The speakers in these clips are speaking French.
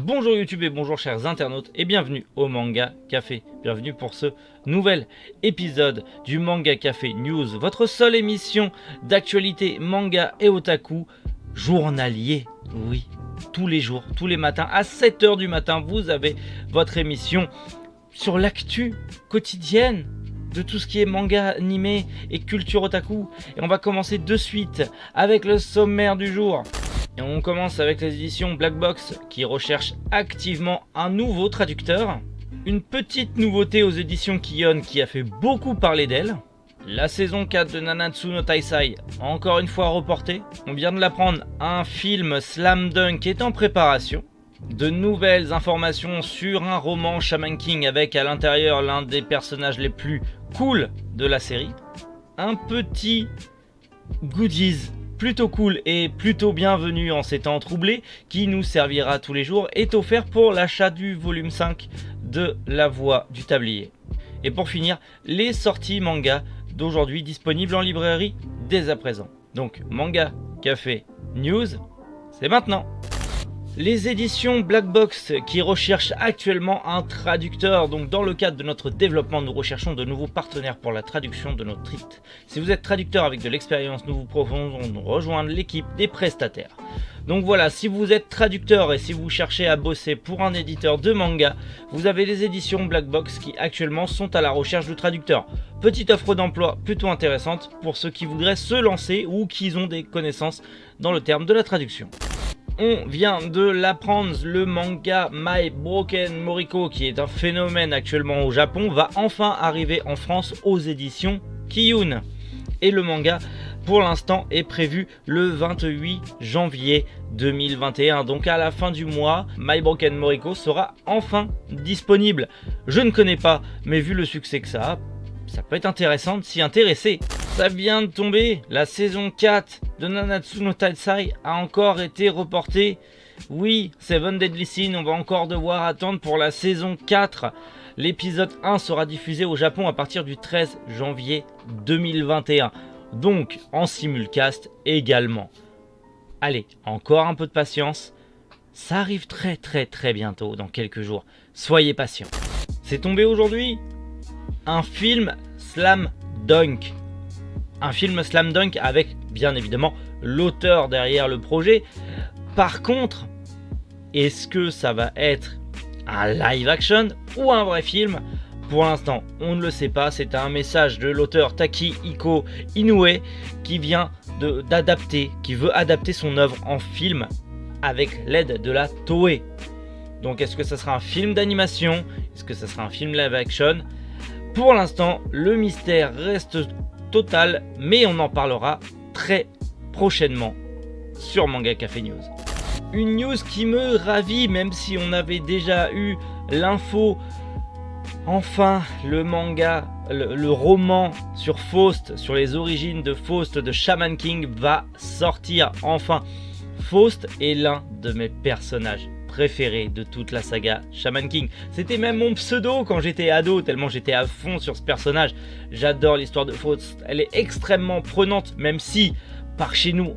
Bonjour YouTube et bonjour chers internautes et bienvenue au Manga Café. Bienvenue pour ce nouvel épisode du Manga Café News, votre seule émission d'actualité manga et otaku journalier. Oui, tous les jours, tous les matins à 7 h du matin, vous avez votre émission sur l'actu quotidienne de tout ce qui est manga, animé et culture otaku. Et on va commencer de suite avec le sommaire du jour. Et on commence avec les éditions Black Box qui recherchent activement un nouveau traducteur. Une petite nouveauté aux éditions Kion qui a fait beaucoup parler d'elle. La saison 4 de Nanatsu no Taisai, encore une fois reportée. On vient de l'apprendre, un film Slam Dunk est en préparation. De nouvelles informations sur un roman Shaman King avec à l'intérieur l'un des personnages les plus cool de la série. Un petit goodies plutôt cool et plutôt bienvenu en ces temps troublés qui nous servira tous les jours est offert pour l'achat du volume 5 de La Voix du Tablier. Et pour finir, les sorties manga d'aujourd'hui disponibles en librairie dès à présent. Donc Manga Café News, c'est maintenant. Les éditions Black Box qui recherchent actuellement un traducteur. Donc dans le cadre de notre développement, nous recherchons de nouveaux partenaires pour la traduction de nos titres. Si vous êtes traducteur avec de l'expérience, nous vous proposons de rejoindre l'équipe des prestataires. Donc voilà, si vous êtes traducteur et si vous cherchez à bosser pour un éditeur de manga, vous avez les éditions Black Box qui actuellement sont à la recherche de traducteurs. Petite offre d'emploi plutôt intéressante pour ceux qui voudraient se lancer ou qui ont des connaissances dans le terme de la traduction. On vient de l'apprendre, le manga My Broken Moriko, qui est un phénomène actuellement au Japon, va enfin arriver en France aux éditions Kiyun. Et le manga, pour l'instant, est prévu le 28 janvier 2021. Donc à la fin du mois, My Broken Moriko sera enfin disponible. Je ne connais pas, mais vu le succès que ça peut être intéressant de s'y intéresser. Ça vient de tomber, la saison 4 de Nanatsu no Taisai a encore été reportée. Oui, Seven Deadly Sins, on va encore devoir attendre pour la saison 4. L'épisode 1 sera diffusé au Japon à partir du 13 janvier 2021. Donc en simulcast également. Allez, encore un peu de patience. Ça arrive très bientôt, dans quelques jours. Soyez patients. C'est tombé aujourd'hui un film Slam Dunk. Un film Slam Dunk avec, bien évidemment, l'auteur derrière le projet. Par contre, est-ce que ça va être un live action ou un vrai film? Pour l'instant, on ne le sait pas. C'est un message de l'auteur Takihiko Inoue qui vient d'adapter, qui veut adapter son œuvre en film avec l'aide de la Toei. Donc, est-ce que ça sera un film d'animation? Est-ce que ça sera un film live action? Pour l'instant, le mystère reste total, mais on en parlera très prochainement sur Manga Café News. Une news qui me ravit, même si on avait déjà eu l'info. Enfin, le manga, le roman sur Faust, sur les origines de Faust de Shaman King va sortir enfin. Faust est l'un de mes personnages préféré de toute la saga Shaman King. C'était même mon pseudo quand j'étais ado, tellement j'étais à fond sur ce personnage. J'adore l'histoire de Faust, elle est extrêmement prenante, même si par chez nous,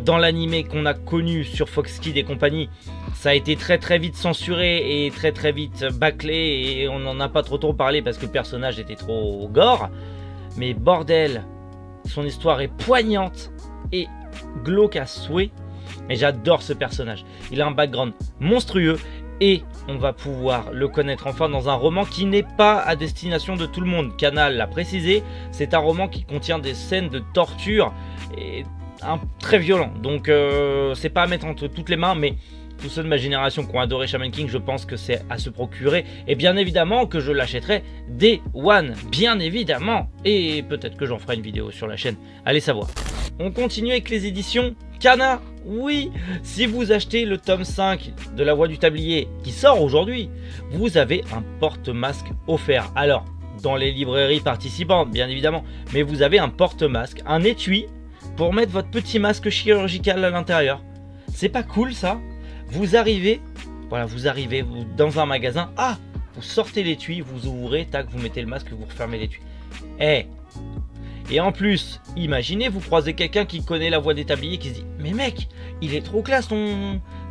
dans l'animé qu'on a connu sur Fox Kids et compagnie, ça a été très vite censuré et très vite bâclé et on n'en a pas trop parlé parce que le personnage était trop gore. Mais bordel, son histoire est poignante et glauque à souhait. Et j'adore ce personnage, il a un background monstrueux et on va pouvoir le connaître enfin dans un roman qui n'est pas à destination de tout le monde. Canal l'a précisé, c'est un roman qui contient des scènes de torture et très violent. Donc c'est pas à mettre entre toutes les mains, mais tous ceux de ma génération qui ont adoré Shaman King, je pense que c'est à se procurer. Et bien évidemment que je l'achèterai Day One, bien évidemment. Et peut-être que j'en ferai une vidéo sur la chaîne, allez savoir. On continue avec les éditions Kana. Oui, si vous achetez le tome 5 de La Voix du Tablier qui sort aujourd'hui, vous avez un porte-masque offert. Alors, dans les librairies participantes, bien évidemment, mais vous avez un porte-masque, un étui pour mettre votre petit masque chirurgical à l'intérieur. C'est pas cool ça? Vous arrivez dans un magasin, vous sortez l'étui, vous ouvrez, tac, vous mettez le masque, vous refermez l'étui. Et en plus, imaginez, vous croisez quelqu'un qui connaît La Voix des Tabliers qui se dit « Mais mec, il est trop classe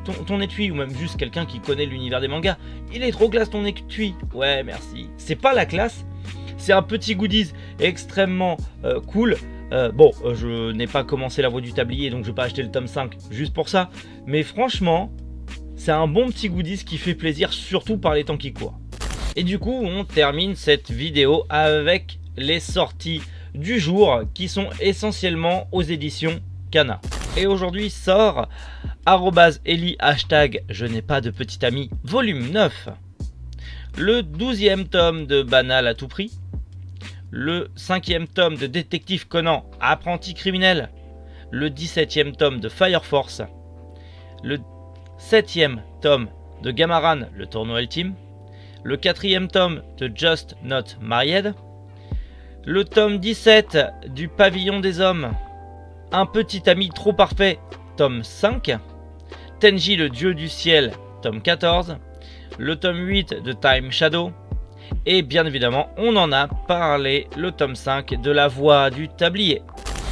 ton étui, ou même juste quelqu'un qui connaît l'univers des mangas. Il est trop classe ton étui. Ouais, merci. C'est pas la classe, c'est un petit goodies extrêmement cool. Je n'ai pas commencé la voie du tablier, donc je vais pas acheter le tome 5 juste pour ça. Mais franchement, c'est un bon petit goodies qui fait plaisir, surtout par les temps qui courent. Et du coup, on termine cette vidéo avec les sorties du jour qui sont essentiellement aux éditions Kana. Et aujourd'hui sort @Eli #je n'ai pas de petit ami volume 9, le 12e tome de Banal à tout prix, le 5e tome de Détective Conan apprenti criminel, le 17e tome de Fire Force, le 7e tome de Gamaran le tournoi ultime, le 4e tome de Just Not Married, le tome 17 du Pavillon des Hommes, Un petit ami trop parfait, tome 5, Tenji le dieu du ciel, tome 14, le tome 8 de Time Shadow, et bien évidemment, on en a parlé, le tome 5 de La Voix du Tablier.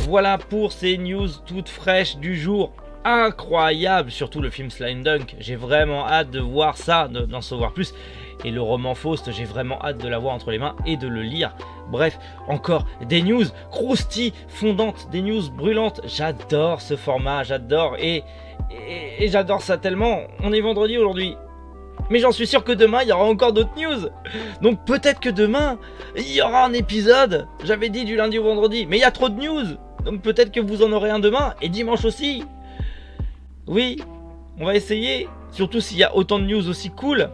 Voilà pour ces news toutes fraîches du jour. Incroyable, surtout le film Slime Dunk, j'ai vraiment hâte de voir ça, d'en savoir plus. Et le roman Faust, j'ai vraiment hâte de l'avoir entre les mains et de le lire. Bref, encore des news croustilles, fondantes, des news brûlantes. J'adore ce format, j'adore et j'adore ça tellement. On est vendredi aujourd'hui, mais j'en suis sûr que demain il y aura encore d'autres news. Donc peut-être que demain il y aura un épisode. J'avais dit du lundi au vendredi, mais il y a trop de news. Donc peut-être que vous en aurez un demain et dimanche aussi. Oui, on va essayer, surtout s'il y a autant de news aussi cool.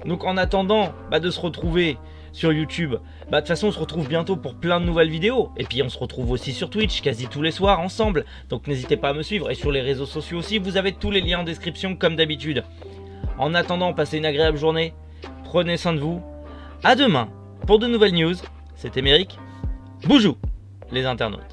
Donc en attendant de se retrouver sur YouTube, de toute façon on se retrouve bientôt pour plein de nouvelles vidéos. Et puis on se retrouve aussi sur Twitch quasi tous les soirs ensemble. Donc n'hésitez pas à me suivre. Et sur les réseaux sociaux aussi, vous avez tous les liens en description comme d'habitude. En attendant, passez une agréable journée. Prenez soin de vous. À demain pour de nouvelles news. C'était Méric. Boujou les internautes.